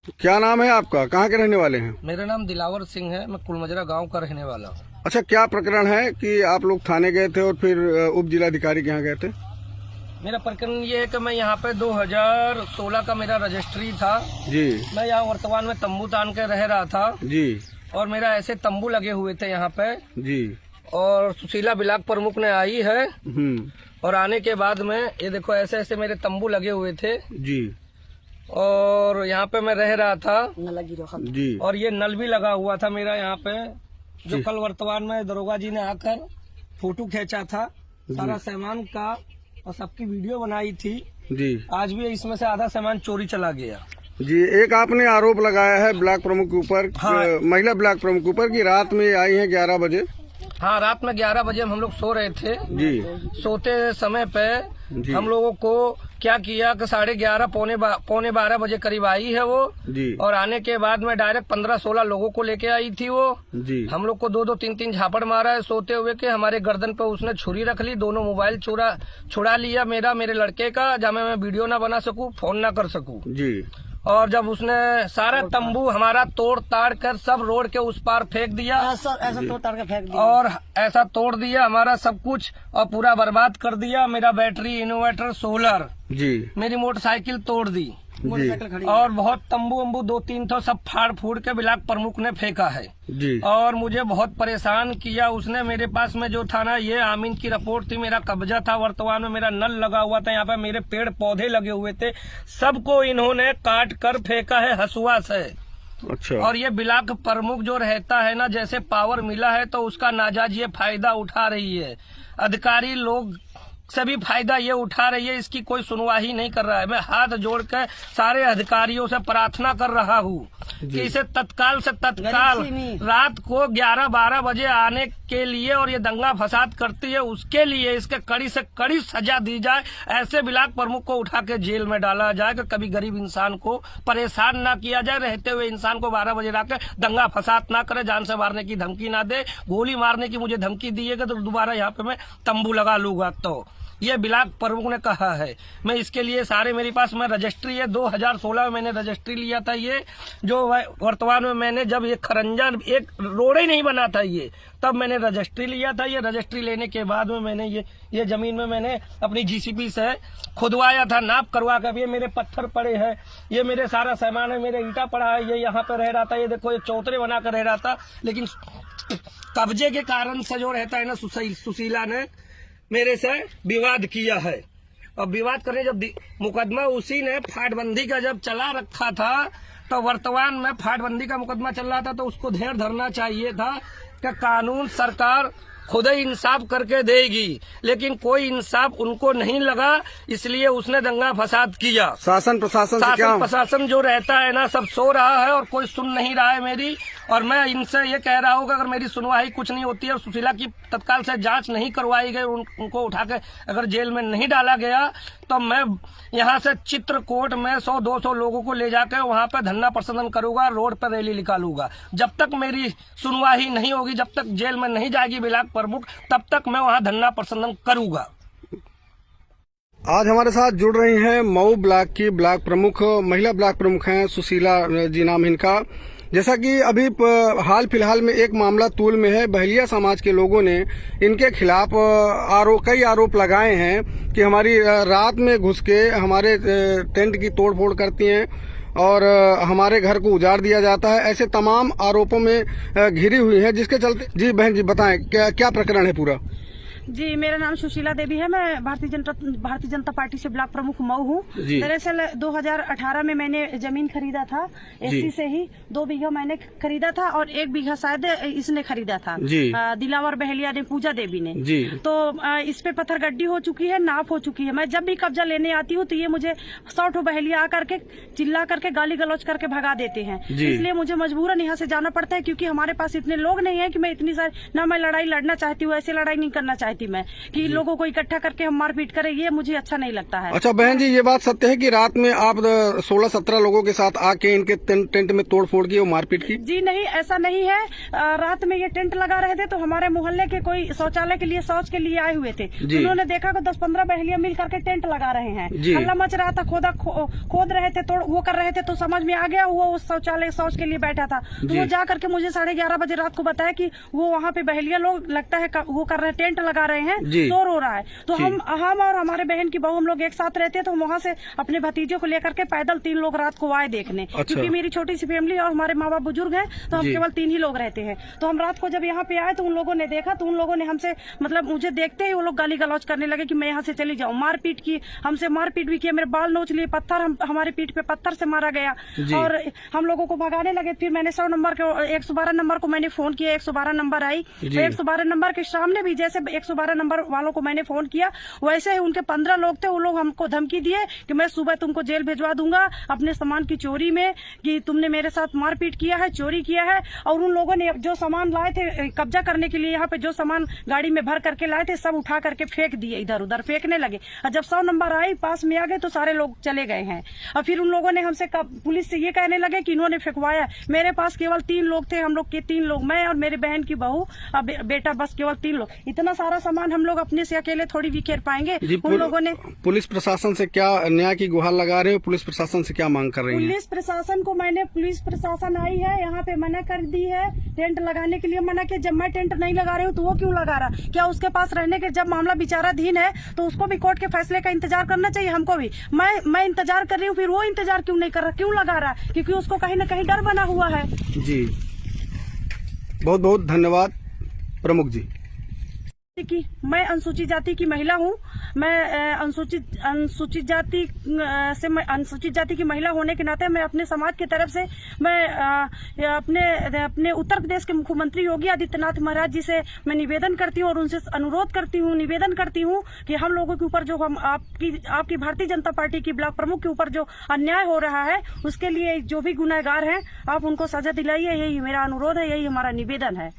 क्या नाम है आपका, कहाँ के रहने वाले हैं? मेरा नाम दिलावर सिंह है, मैं कुलमजरा गांव का रहने वाला हूँ। अच्छा, क्या प्रकरण है कि आप लोग थाने गए थे और फिर उप जिलाधिकारी के यहाँ गए थे? मेरा प्रकरण ये है कि मैं यहाँ पे 2016 का मेरा रजिस्ट्री था जी। मैं यहाँ वर्तमान में तंबू तान के रह रहा था जी। और मेरा ऐसे तंबू लगे हुए थे यहाँ पे जी। और सुशीला ब्लॉक प्रमुख ने आई है हम्म। और आने के बाद में ये देखो ऐसे ऐसे मेरे तंबू लगे हुए थे जी। और यहाँ पे मैं रह रहा था जी। और ये नल भी लगा हुआ था मेरा यहाँ पे, जो जी। कल वर्तमान में दरोगा जी ने आकर फोटो खींचा था सारा सामान का और सबकी वीडियो बनाई थी। जी। आज भी इसमें से आधा सामान चोरी चला गया। जी, एक आपने आरोप लगाया है ब्लॉक प्रमुख के ऊपर, हाँ। महिला ब्लॉक प्रमुख के ऊपर कि रात में आई हैं 11 बजे। हाँ, रात में 11 बजे हम लोग सो रहे थे। जी। सोते समय पे जी। हम लोगों को क्या किया कि 11:30 पौने 12 बजे करीब आई है वो। जी। और आने के बाद में डायरेक्ट 15-16 लोगों को लेके आई थी वो। जी। हम लोग को 2-2 3-3 झापड़ मारा है सोते हुए के। हमारे गर्दन पे उसने छुरी रख ली, दोनों मोबाइल छुड़ा लिया मेरे लड़के का, जहाँ मैं वीडियो ना बना सकूं, फोन ना कर सकूं। जी। और जब उसने सारा तंबू हमारा तोड़ ताड़ कर सब रोड के उस पार फेंक दिया, ऐसा तोड़ ताड़ के फेंक दिया और ऐसा तोड़ दिया हमारा सब कुछ और पूरा बर्बाद कर दिया। मेरा बैटरी, इन्वर्टर, सोलर, जी। मेरी मोटरसाइकिल तोड़ दी मोटरसाइकिल खड़ी और बहुत तंबू वंबू 2-3 तो सब फाड़ फूड़ के ब्लॉक प्रमुख ने फेंका है। जी। और मुझे बहुत परेशान किया उसने। मेरे पास में जो था ना, ये आमीन की रिपोर्ट थी, मेरा कब्जा था, वर्तमान में मेरा नल लगा हुआ था, यहाँ पे मेरे पेड़ पौधे लगे हुए थे, सबको इन्होंने काट कर फेंका है हसुआ से। अच्छा। और ये ब्लॉक प्रमुख जो रहता है ना, जैसे पावर मिला है तो उसका नाजायज ये फायदा उठा रही है। अधिकारी लोग सभी फायदा ये उठा रही है, इसकी कोई सुनवाई नहीं कर रहा है। मैं हाथ जोड़ के सारे अधिकारियों से प्रार्थना कर रहा हूँ कि इसे तत्काल से तत्काल रात को 11-12 बजे आने के लिए और ये दंगा फसाद करती है उसके लिए इसके कड़ी से कड़ी सजा दी जाए। ऐसे ब्लॉक प्रमुख को उठा के जेल में डाला जाए कि कभी गरीब इंसान को परेशान ना किया जाए, रहते हुए इंसान को 12 बजे रख के दंगा फसाद ना करे, जान से मारने की धमकी ना दे, गोली मारने की मुझे धमकी दिएगा तो दोबारा यहाँ पे मैं तंबू लगा लूंगा। तो ये ब्लॉक प्रमुख ने कहा है। मैं इसके लिए सारे मेरे पास में रजिस्ट्री है, 2016 में मैंने रजिस्ट्री लिया था। ये जो वर्तमान में मैंने जब ये खरंजा एक रोड ही नहीं बना था ये, तब मैंने रजिस्ट्री लिया था। ये रजिस्ट्री लेने के बाद में मैंने ये जमीन में मैंने अपनी जीसीबी से खुदवाया था, नाप करवा कर। ये मेरे पत्थर पड़े हैं, ये मेरे सारा सामान है, मेरे ईंटा पड़ा है, ये यहाँ पे रह रहा था। ये देखो, ये चौतरे बना कर रह रहा था, लेकिन कब्जे के कारण से जो रहता है ना, सुशीला ने मेरे से विवाद किया है। और विवाद करने जब मुकदमा उसी ने फाटबंदी का जब चला रखा था, तो वर्तमान में फाटबंदी का मुकदमा चल रहा था, तो उसको ध्यान धरना चाहिए था कि कानून सरकार खुद ही इंसाफ करके देगी, लेकिन कोई इंसाफ उनको नहीं लगा, इसलिए उसने दंगा फसाद किया। शासन प्रशासन जो रहता है ना, सब सो रहा है और कोई सुन नहीं रहा है मेरी। और मैं इनसे ये कह रहा हूँ कि अगर मेरी सुनवाई कुछ नहीं होती है और सुशीला की तत्काल से जांच नहीं करवाई गई, उनको उठा के अगर जेल में नहीं डाला गया, तो मैं यहाँ से चित्रकूट में 100-200 लोगों को ले जाकर वहाँ पे धरना प्रदर्शन करूंगा, रोड पर रैली निकालूंगा। जब तक मेरी सुनवाई नहीं होगी, जब तक जेल में नहीं जाएगी ब्लॉक प्रमुख, तब तक मैं वहाँ धरना प्रदर्शन करूंगा। आज हमारे साथ जुड़ रही हैं मऊ ब्लॉक की ब्लॉक प्रमुख, महिला ब्लॉक प्रमुख हैं सुशीला जी नाम इनका। जैसा कि अभी हाल फिलहाल में एक मामला तूल में है, बहलिया समाज के लोगों ने इनके खिलाफ कई आरोप लगाए हैं कि हमारी रात में घुस के हमारे टेंट की तोड़फोड़ करती हैं और हमारे घर को उजाड़ दिया जाता है। ऐसे तमाम आरोपों में घिरी हुई है, जिसके चलते जी बहन जी बताएं क्या प्रकरण है पूरा? जी, मेरा नाम सुशीला देवी है। मैं भारतीय जनता पार्टी से ब्लॉक प्रमुख मऊ हूँ। दरअसल 2018 में मैंने जमीन खरीदा था एससी से ही। 2 बीघा मैंने खरीदा था और 1 बीघा शायद इसने खरीदा था, दिलावर बहलिया ने, पूजा देवी ने। तो इस पे पत्थर गड्डी हो चुकी है, नाप हो चुकी है। मैं जब भी कब्जा लेने आती हूँ तो ये मुझे 100 बहलिया आकर के चिल्ला करके गाली गलौज करके भगा देते हैं। इसलिए मुझे मजबूरन यहाँ से जाना पड़ता है, क्योंकि हमारे पास इतने लोग नहीं है कि मैं इतनी सारी, ना मैं लड़ाई लड़ना चाहती हूँ, ऐसे लड़ाई नहीं करना चाहती पंचायती में कि लोगों को इकट्ठा करके हम मारपीट करें, ये मुझे अच्छा नहीं लगता है। अच्छा बहन जी, ये बात सत्य है कि रात में आप 16-17 लोगों के साथ आके इनके टेंट में तोड़फोड़ की और मारपीट की? जी नहीं, ऐसा नहीं है। रात में ये टेंट लगा रहे थे तो हमारे मोहल्ले के कोई शौचालय के लिए शौच के लिए आए हुए थे। उन्होंने देखा कि 10-15 बहलियां मिल करके टेंट लगा रहे हैं, हल्ला मच रहा था, खोद रहे थे, वो कर रहे थे, तो समझ में आ गया वो उस शौचालय शौच के लिए बैठा था। तो वो जा करके मुझे 11:30 बजे रात को बताया कि वो वहाँ पे बहलिया लोग लगता है वो कर रहे हैं, टेंट लगा रहे हैं, शोर हो रहा है। तो हम और हमारे बहन की बहू हम लोग एक साथ रहते हैं, तो वहाँ से अपने भतीजों को लेकर के पैदल 3 लोग रात को आए देखने। क्योंकि मेरी छोटी सी फैमिली और हमारे माँ बाप बुजुर्ग हैं, तो हम केवल 3 ही लोग रहते हैं। तो हम रात को जब यहाँ पे आए तो उन लोगों ने देखा, तो उन लोगों ने हमसे मतलब मुझे देखते ही वो लोग गाली गलौज करने लगे कि मैं यहाँ से चली जाऊँ। मारपीट की, हमसे मारपीट भी किया, मेरे बाल नोच लिए, हमारे पीठ पे पत्थर से मारा गया और हम लोगों को भगाने लगे। फिर मैंने 100 नंबर के 112 नंबर को मैंने फोन किया, 112 नंबर आई। तो 112 नंबर के सामने भी जैसे 112 नंबर वालों को मैंने फोन किया, वैसे ही उनके 15 लोग थे, वो लोग हमको धमकी दिए कि मैं सुबह तुमको जेल भिजवा दूंगा अपने सामान की चोरी में, कि तुमने मेरे साथ मारपीट किया है, चोरी किया है। और उन लोगों ने जो सामान लाए थे कब्जा करने के लिए, यहाँ पे जो सामान गाड़ी में भर करके लाए थे सब उठा करके फेंक दिए, इधर उधर फेंकने लगे। और जब 100 नंबर आई पास में आ गए तो सारे लोग चले गए हैं। और फिर उन लोगों ने हमसे पुलिस से ये कहने लगे कि इन्होंने फेंकवाया। मेरे पास केवल 3 लोग थे, हम लोग के 3 लोग, मैं और मेरी बहन की बहू और बेटा, बस केवल 3 लोग। इतना सारा सामान हम लोग अपने से अकेले थोड़ी बिखेर पाएंगे। उन लोगों ने पुलिस प्रशासन से क्या न्याय की गुहार लगा रहे हो? पुलिस प्रशासन से क्या मांग कर रही है? पुलिस प्रशासन को पुलिस प्रशासन आई है यहाँ पे, मना कर दी है, टेंट लगाने के लिए मना किया। जब मैं टेंट नहीं लगा रही हूँ तो वो क्यों लगा रहा? क्या उसके पास रहने के, जब मामला विचाराधीन है तो उसको भी कोर्ट के फैसले का इंतजार करना चाहिए, हमको भी। मैं इंतजार कर रही हूँ, फिर वो इंतजार क्यों नहीं कर रहा, क्यों लगा रहा? क्योंकि उसको कहीं न कहीं डर बना हुआ है। जी बहुत बहुत धन्यवाद प्रमुख जी। कि मैं अनुसूचित जाति की महिला हूँ, मैं अनुसूचित जाति की महिला होने के नाते मैं अपने समाज की तरफ से मैं अपने उत्तर प्रदेश के मुख्यमंत्री योगी आदित्यनाथ महाराज जी से मैं निवेदन करती हूँ और उनसे अनुरोध करती हूँ, निवेदन करती हूँ कि हम लोगों के ऊपर जो हम आपकी भारतीय जनता पार्टी की ब्लॉक प्रमुख के ऊपर जो अन्याय हो रहा है, उसके लिए जो भी गुनहगार हैं आप उनको सजा दिलाइए। यही मेरा अनुरोध है, यही हमारा निवेदन है।